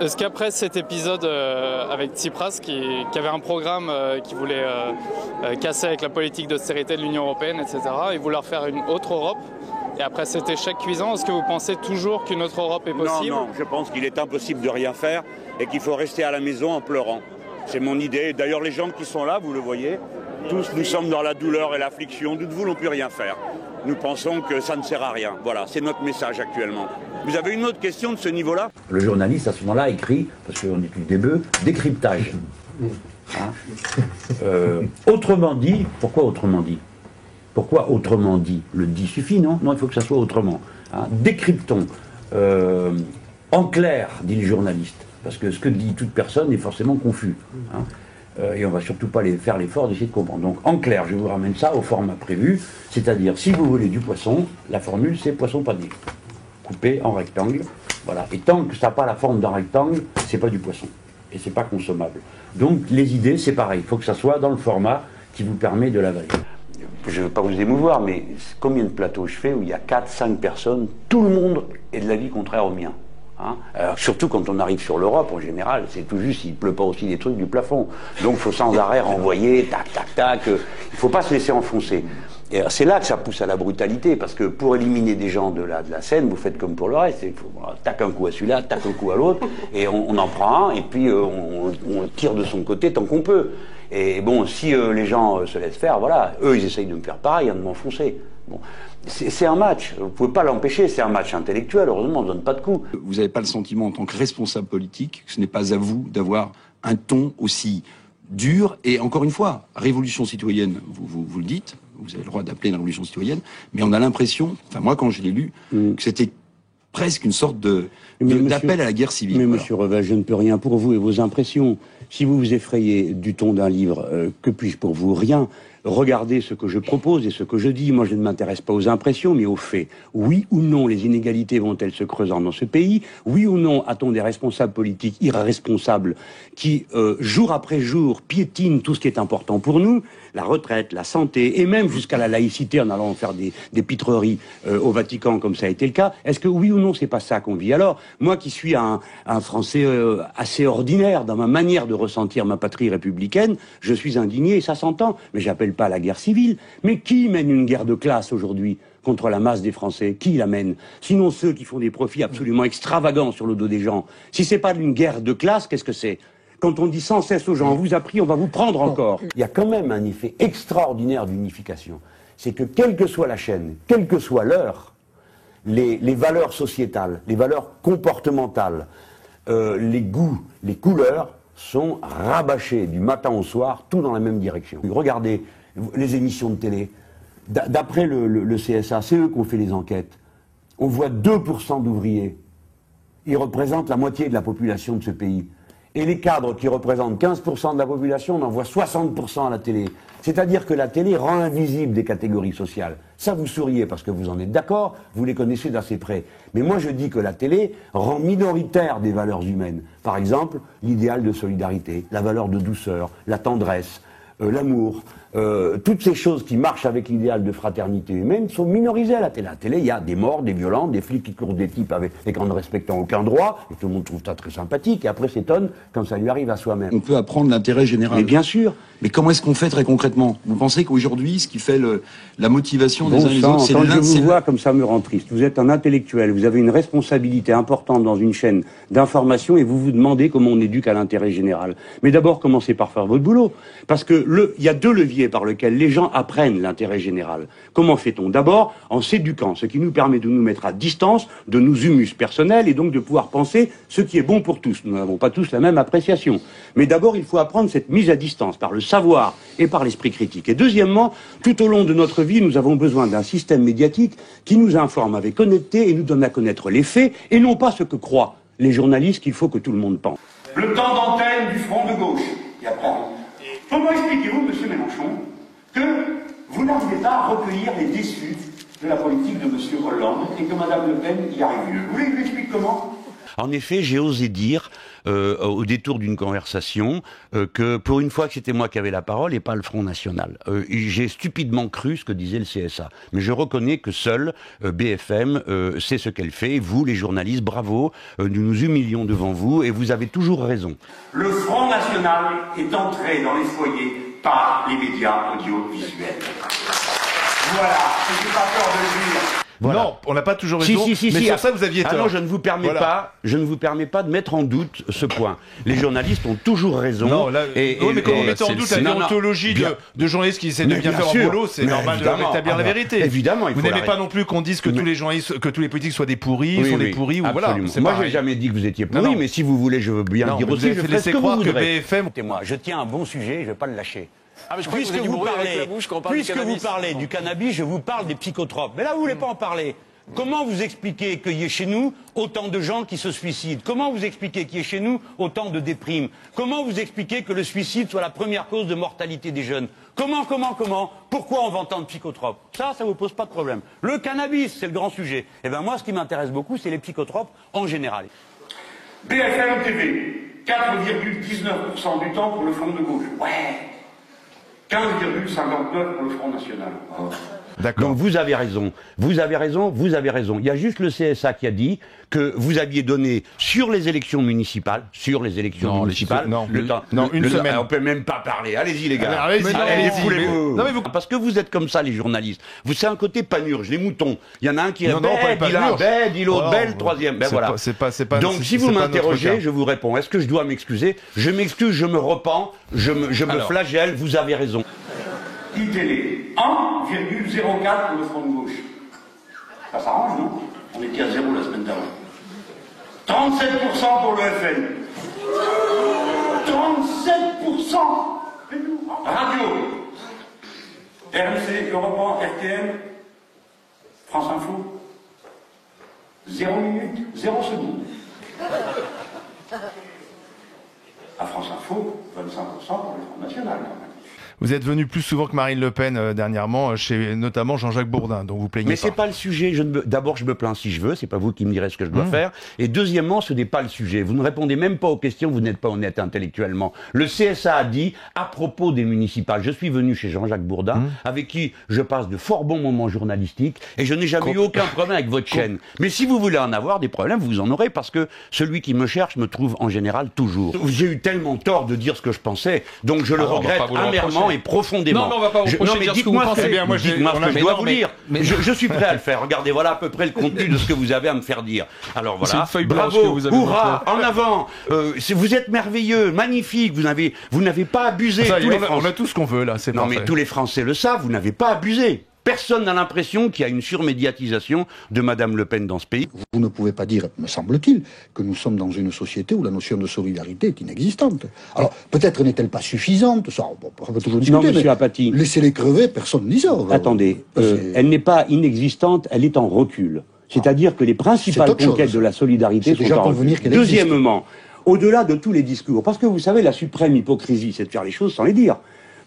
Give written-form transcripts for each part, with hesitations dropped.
Est-ce qu'après cet épisode avec Tsipras, qui avait un programme qui voulait casser avec la politique d'austérité de l'Union européenne, etc., et vouloir faire une autre Europe, et après cet échec cuisant, est-ce que vous pensez toujours qu'une autre Europe est possible? Non, je pense qu'il est impossible de rien faire et qu'il faut rester à la maison en pleurant. C'est mon idée. D'ailleurs, les gens qui sont là, vous le voyez, tous nous sommes dans la douleur et l'affliction, nous ne voulons plus rien faire. Nous pensons que ça ne sert à rien. Voilà, c'est notre message actuellement. Vous avez une autre question de ce niveau-là? Le journaliste, à ce moment-là, écrit, parce qu'on est du début, décryptage. Hein? Autrement dit, pourquoi autrement dit? Pourquoi autrement dit? Le dit suffit, non? Non, il faut que ça soit autrement. Hein? Décryptons. En clair, dit le journaliste, parce que ce que dit toute personne est forcément confus. Hein? Et on ne va surtout pas faire l'effort d'essayer de comprendre. Donc, en clair, je vous ramène ça au format prévu, c'est-à-dire, si vous voulez du poisson, la formule, c'est poisson panier. Coupé en rectangle, voilà. Et tant que ça n'a pas la forme d'un rectangle, c'est pas du poisson. Et c'est pas consommable. Donc, les idées, c'est pareil. Il faut que ça soit dans le format qui vous permet de l'avaler. Je ne veux pas vous émouvoir, mais combien de plateaux je fais où il y a 4-5 personnes, tout le monde est de l'avis contraire au mien. Hein? Alors, surtout quand on arrive sur l'Europe, en général, c'est tout juste, il ne pleut pas aussi des trucs du plafond. Donc il faut sans arrêt renvoyer, tac, tac, tac. Il ne faut pas se laisser enfoncer. C'est là que ça pousse à la brutalité, parce que pour éliminer des gens de la scène, vous faites comme pour le reste. Il faut tac un coup à celui-là, tac un coup à l'autre, et on en prend un, et puis on tire de son côté tant qu'on peut. Et bon, si les gens se laissent faire, voilà, eux ils essayent de me faire pareil, de m'enfoncer. Bon. C'est un match, vous ne pouvez pas l'empêcher, c'est un match intellectuel, heureusement on ne donne pas de coups. Vous n'avez pas le sentiment en tant que responsable politique que ce n'est pas à vous d'avoir un ton aussi dur, et encore une fois, révolution citoyenne, vous le dites, vous avez le droit d'appeler une révolution citoyenne, mais on a l'impression, enfin moi quand je l'ai lu, que c'était presque une sorte d'appel à la guerre civile. Mais voilà. Monsieur Revach, je ne peux rien pour vous et vos impressions. Si vous vous effrayez du ton d'un livre, que puis-je pour vous? Rien. Regardez ce que je propose et ce que je dis. Moi, je ne m'intéresse pas aux impressions, mais aux faits. Oui ou non, les inégalités vont-elles se creusant dans ce pays? Oui ou non, a-t-on des responsables politiques irresponsables qui, jour après jour, piétinent tout ce qui est important pour nous? La retraite, la santé, et même jusqu'à la laïcité en allant faire des pitreries au Vatican, comme ça a été le cas. Est-ce que oui ou non, c'est pas ça qu'on vit? Alors, moi qui suis un Français assez ordinaire dans ma manière de ressentir ma patrie républicaine, je suis indigné, et ça s'entend, mais j'appelle pas à la guerre civile. Mais qui mène une guerre de classe aujourd'hui contre la masse des Français? Qui la mène? Sinon ceux qui font des profits absolument extravagants sur le dos des gens. Si c'est pas une guerre de classe, qu'est-ce que c'est? Quand on dit sans cesse aux gens, on vous a pris, on va vous prendre encore. Il y a quand même un effet extraordinaire d'unification. C'est que quelle que soit la chaîne, quelle que soit l'heure, les valeurs sociétales, les valeurs comportementales, les goûts, les couleurs sont rabâchés du matin au soir, tout dans la même direction. Regardez les émissions de télé. D'après le CSA, c'est eux qui ont fait les enquêtes. On voit 2% d'ouvriers. Ils représentent la moitié de la population de ce pays. Et les cadres qui représentent 15% de la population, on en voit 60% à la télé. C'est-à-dire que la télé rend invisible des catégories sociales. Ça, vous souriez parce que vous en êtes d'accord, vous les connaissez d'assez près. Mais moi, je dis que la télé rend minoritaire des valeurs humaines. Par exemple, l'idéal de solidarité, la valeur de douceur, la tendresse, l'amour, toutes ces choses qui marchent avec l'idéal de fraternité humaine sont minorisées à la télé. À la télé, il y a des morts, des violents, des flics qui courent des types en ne respectant aucun droit, et tout le monde trouve ça très sympathique, et après s'étonne quand ça lui arrive à soi-même. On peut apprendre l'intérêt général. Mais bien sûr. Mais comment est-ce qu'on fait très concrètement? Vous pensez qu'aujourd'hui, ce qui fait la motivation des uns et des autres, c'est quand je vous vois comme ça me rend triste. Vous êtes un intellectuel, vous avez une responsabilité importante dans une chaîne d'information et vous vous demandez comment on éduque à l'intérêt général. Mais d'abord, commencez par faire votre boulot. Parce que il y a deux leviers par lesquels les gens apprennent l'intérêt général. Comment fait-on? D'abord, en s'éduquant, ce qui nous permet de nous mettre à distance de nos humus personnels et donc de pouvoir penser ce qui est bon pour tous. Nous n'avons pas tous la même appréciation. Mais d'abord, il faut apprendre cette mise à distance par le savoir et par l'esprit critique. Et deuxièmement, tout au long de notre vie, nous avons besoin d'un système médiatique qui nous informe avec honnêteté et nous donne à connaître les faits et non pas ce que croient les journalistes qu'il faut que tout le monde pense. Le temps d'antenne du front de gauche. Et après, comment expliquez-vous, monsieur Mélenchon, que vous n'arrivez pas à recueillir les déçus de la politique de monsieur Hollande et que madame Le Pen y arrive mieux? Vous voulez que je vous explique comment? En effet, j'ai osé dire, au détour d'une conversation, que pour une fois que c'était moi qui avais la parole et pas le Front National. J'ai stupidement cru ce que disait le CSA. Mais je reconnais que seul BFM sait ce qu'elle fait. Vous, les journalistes, bravo, nous nous humilions devant vous et vous avez toujours raison. Le Front National est entré dans les foyers par les médias audiovisuels. Voilà, je n'ai pas peur de le dire. Voilà. Non, on n'a pas toujours raison, mais sur ça vous aviez tort. Non, je ne vous permets pas de mettre en doute ce point. Les journalistes ont toujours raison. Non, là, mais quand vous mettez en doute la déontologie de journalistes qui essaient de bien faire leur boulot, c'est normal de rétablir la vérité. Évidemment, vous n'aimez pas non plus qu'on dise que tous les journalistes, que tous les politiques soient des pourris, sont des pourris, ou voilà. Moi, j'ai jamais dit que vous étiez pourris, mais si vous voulez, je veux bien dire aussi, je ferai ce que vous voudrez. Écoutez-moi, je tiens un bon sujet, je ne vais pas le lâcher. Puisque vous parlez du cannabis, je vous parle des psychotropes. Mais là, vous ne voulez pas en parler. Comment vous expliquez qu'il y ait chez nous autant de gens qui se suicident? Comment vous expliquez qu'il y ait chez nous autant de déprimes? Comment vous expliquez que le suicide soit la première cause de mortalité des jeunes? Comment? Pourquoi on vend tant de psychotropes? Ça vous pose pas de problème. Le cannabis, c'est le grand sujet. Eh bien moi, ce qui m'intéresse beaucoup, c'est les psychotropes en général. BFM TV, 4,19% du temps pour le Front de gauche. Ouais. 15,59 pour le Front National. Oh. Donc vous avez raison. Il y a juste le CSA qui a dit que vous aviez donné sur les élections municipales, une semaine. On peut même pas parler. Allez-y les gars. Allez-y. Parce que vous êtes comme ça les journalistes. Vous c'est un côté panurge, les moutons. Il y en a un qui est bête, dit l'autre belle, troisième. Ben voilà. Donc si vous m'interrogez, je vous réponds. Est-ce que je dois m'excuser? Je m'excuse, je me repens, je me flagelle. Vous avez raison. ITélé, 1,04 pour le Front de gauche. Ça s'arrange, non? On était à 0 la semaine d'avant. 37% pour le FN. 37%. Radio. RMC, Europe 1, RTL, France Info. 0 minutes, 0 secondes. À France Info, 25% pour le Front National, quand même. Vous êtes venu plus souvent que Marine Le Pen dernièrement, chez notamment Jean-Jacques Bourdin, dont vous plaignez. Mais c'est pas le sujet. D'abord, je me plains si je veux. C'est pas vous qui me direz ce que je dois faire. Et deuxièmement, ce n'est pas le sujet. Vous ne répondez même pas aux questions. Vous n'êtes pas honnête intellectuellement. Le CSA a dit à propos des municipales. Je suis venu chez Jean-Jacques Bourdin, avec qui je passe de fort bons moments journalistiques, et je n'ai jamais eu aucun problème avec votre chaîne. Mais si vous voulez en avoir des problèmes, vous en aurez, parce que celui qui me cherche me trouve en général toujours. J'ai eu tellement tort de dire ce que je pensais, donc je le regrette amèrement et profondément. Non, mais on va pas vous reprocher de dire ce que vous pensez. Dites-moi ce que je dois vous dire. Je suis prêt à le faire. Regardez, voilà à peu près le contenu de ce que vous avez à me faire dire. Alors voilà, bravo, hurrah, en avant. Vous êtes merveilleux, magnifique. Vous n'avez pas abusé. On a tout ce qu'on veut là. Non, mais tous les Français le savent. Vous n'avez pas abusé. Personne n'a l'impression qu'il y a une surmédiatisation de Madame Le Pen dans ce pays. Vous ne pouvez pas dire, me semble-t-il, que nous sommes dans une société où la notion de solidarité est inexistante. Alors, peut-être n'est-elle pas suffisante, ça, on peut toujours discuter, non, monsieur Apathy, laissez-les crever, personne ne dit ça. Attendez, elle n'est pas inexistante, elle est en recul. C'est-à-dire que les principales conquêtes de la solidarité sont en recul. Deuxièmement, au-delà de tous les discours, parce que vous savez, la suprême hypocrisie, c'est de faire les choses sans les dire.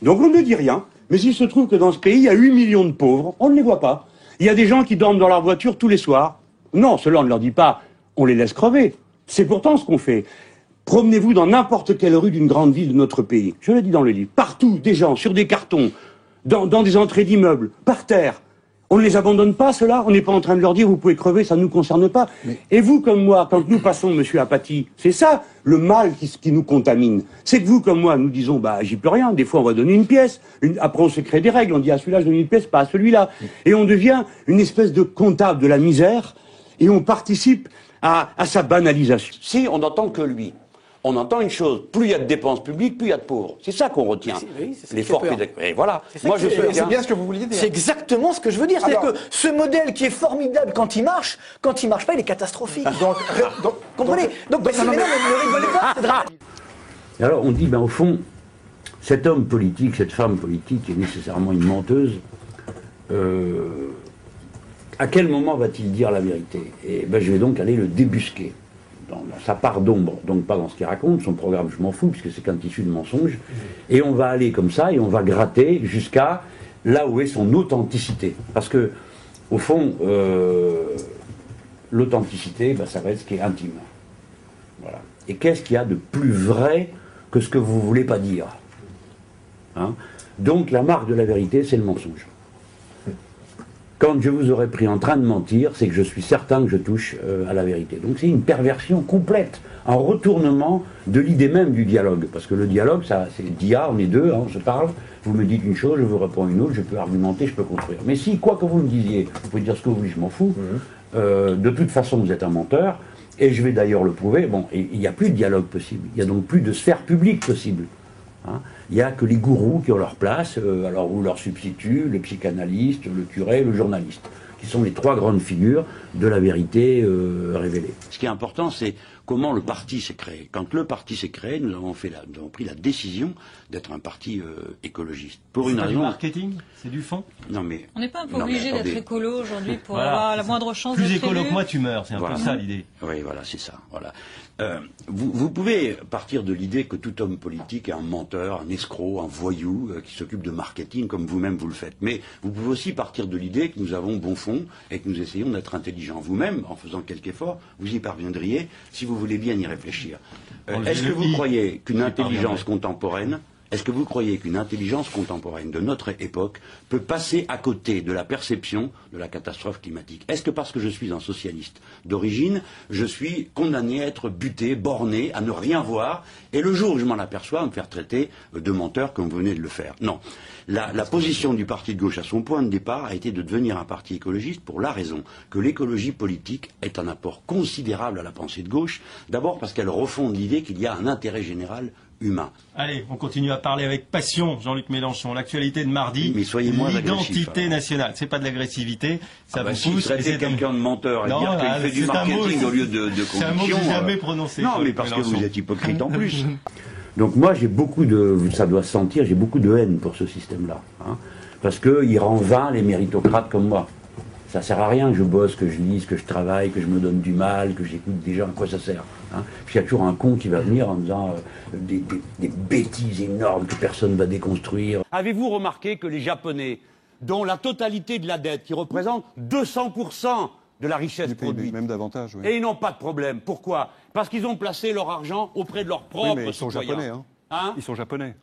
Donc on ne dit rien. Mais il se trouve que dans ce pays, il y a 8 millions de pauvres, on ne les voit pas. Il y a des gens qui dorment dans leur voiture tous les soirs. Non, cela on ne leur dit pas, on les laisse crever. C'est pourtant ce qu'on fait. Promenez-vous dans n'importe quelle rue d'une grande ville de notre pays. Je le dis dans le livre. Partout, des gens, sur des cartons, dans des entrées d'immeubles, par terre. On ne les abandonne pas, ceux-là. On n'est pas en train de leur dire, vous pouvez crever, ça ne nous concerne pas. Mais... Et vous, comme moi, quand nous passons, monsieur Apathy, c'est ça, le mal qui nous contamine. C'est que vous, comme moi, nous disons, bah, j'y peux rien. Des fois, on va donner une pièce. Après, on se crée des règles. On dit, à celui-là, je donne une pièce, pas à celui-là. Et on devient une espèce de comptable de la misère. Et on participe à sa banalisation. Si on n'entend que lui, on entend une chose, plus il y a de dépenses publiques, plus il y a de pauvres. C'est ça qu'on retient. L'effort pédagogique. Et voilà. Moi, c'est bien ce que vous vouliez dire. C'est exactement ce que je veux dire. C'est-à-dire que ce modèle qui est formidable quand il marche pas, il est catastrophique. Comprenez? Donc, mais ne rigolez pas, c'est drame. Alors, on dit, ben, au fond, cet homme politique, cette femme politique est nécessairement une menteuse. À quel moment va-t-il dire la vérité? Et ben, je vais donc aller le débusquer. Dans sa part d'ombre, donc pas dans ce qu'il raconte, son programme je m'en fous puisque c'est qu'un tissu de mensonges, et on va aller comme ça et on va gratter jusqu'à là où est son authenticité. Parce que, au fond, l'authenticité, ben, ça va être ce qui est intime. Voilà. Et qu'est-ce qu'il y a de plus vrai que ce que vous ne voulez pas dire, hein? Donc la marque de la vérité, c'est le mensonge. Quand je vous aurais pris en train de mentir, c'est que je suis certain que je touche à la vérité. Donc c'est une perversion complète, un retournement de l'idée même du dialogue. Parce que le dialogue, ça, c'est dia, on est deux, hein, on se parle, vous me dites une chose, je vous réponds une autre, je peux argumenter, je peux construire. Mais si, quoi que vous me disiez, vous pouvez dire ce que vous voulez, je m'en fous, de toute façon vous êtes un menteur, et je vais d'ailleurs le prouver, bon, il n'y a plus de dialogue possible, il n'y a donc plus de sphère publique possible. Hein. Il n'y a que les gourous qui ont leur place, alors ou leur substitut, le psychanalyste, le curé, le journaliste, qui sont les trois grandes figures de la vérité révélée. Ce qui est important, c'est comment le parti s'est créé. Quand le parti s'est créé, nous avons pris la décision d'être un parti écologiste. Pour une raison. C'est du marketing, c'est du fond. Non mais. On n'est pas un peu obligé d'être écolo aujourd'hui pour voilà, avoir la moindre chance d'être plus élu. écolo que moi, tu meurs. C'est un peu ça l'idée. Oui, voilà, c'est ça. Voilà. Vous pouvez partir de l'idée que tout homme politique est un menteur, un escroc, un voyou qui s'occupe de marketing comme vous-même vous le faites. Mais vous pouvez aussi partir de l'idée que nous avons bon fond et que nous essayons d'être intelligents. Vous-même, en faisant quelques efforts, vous y parviendriez si vous voulez bien y réfléchir. Est-ce que vous croyez qu'une intelligence contemporaine Est-ce que vous croyez qu'une intelligence contemporaine de notre époque peut passer à côté de la perception de la catastrophe climatique? Est-ce que parce que je suis un socialiste d'origine, je suis condamné à être buté, borné, à ne rien voir, et le jour où je m'en aperçois, à me faire traiter de menteur comme vous venez de le faire? Non. La position du parti de gauche à son point de départ a été de devenir un parti écologiste pour la raison que l'écologie politique est un apport considérable à la pensée de gauche, d'abord parce qu'elle refonde l'idée qu'il y a un intérêt général humain. Allez, on continue à parler avec passion, Jean-Luc Mélenchon. L'actualité de mardi, mais soyez moins l'identité nationale. C'est pas de l'agressivité, ça vous pousse. Traiter quelqu'un de menteur et dire qu'il fait du marketing au lieu de conviction. C'est un mot que j'ai jamais prononcé. Non, mais parce que vous êtes hypocrite en plus. Donc moi, j'ai beaucoup de, ça doit se sentir, j'ai beaucoup de haine pour ce système-là. Hein, parce qu'il rend vain les méritocrates comme moi. Ça sert à rien que je bosse, que je lise, que je travaille, que je me donne du mal, que j'écoute des gens, à quoi ça sert, hein? Puis il y a toujours un con qui va venir en disant des bêtises énormes que personne ne va déconstruire. Avez-vous remarqué que les Japonais, dont la totalité de la dette, qui représente 200% de la richesse produite, même davantage, oui. Et ils n'ont pas de problème. Pourquoi? Parce qu'ils ont placé leur argent auprès de leurs propres mais ils sont citoyens. japonais, hein. Ils sont japonais.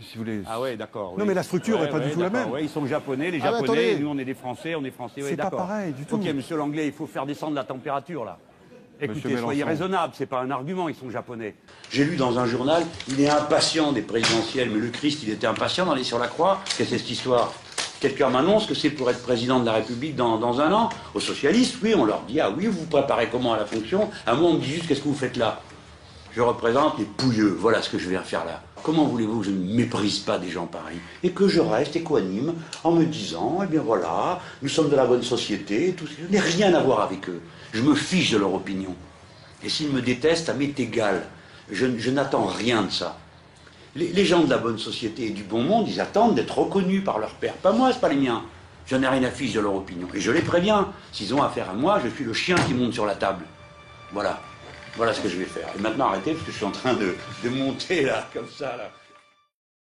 Si vous voulez... Ah ouais, d'accord. Non, oui. mais la structure n'est pas du tout la même. Ouais, ils sont japonais, les Japonais, nous on est des Français, on est Français. C'est pas pareil du tout. Ok, monsieur Langlais, il faut faire descendre la température là. Écoutez, soyez raisonnable, c'est pas un argument, ils sont japonais. J'ai lu dans un journal, il est impatient des présidentielles, mais le Christ, il était impatient d'aller sur la croix. Qu'est-ce que c'est cette histoire? Quelqu'un m'annonce que c'est pour être président de la République dans un an. Aux socialistes, oui, on leur dit, ah oui, vous vous préparez comment à la fonction? À moi, on me dit juste, qu'est-ce que vous faites là? Je représente les pouilleux, voilà ce que je viens faire là. Comment voulez-vous que je ne méprise pas des gens pareils? Et que je reste équanime en me disant, eh bien voilà, nous sommes de la bonne société, tout, je n'ai rien à voir avec eux. Je me fiche de leur opinion. Et s'ils me détestent, ça m'est égal. Je n'attends rien de ça. Les gens de la bonne société et du bon monde, ils attendent d'être reconnus par leurs pairs. Pas moi, c'est pas les miens. Je n'ai rien à fiche de leur opinion. Et je les préviens. S'ils ont affaire à moi, je suis le chien qui monte sur la table. Voilà. Voilà ce que je vais faire. Et maintenant, arrêtez, parce que je suis en train de monter là, comme ça, là.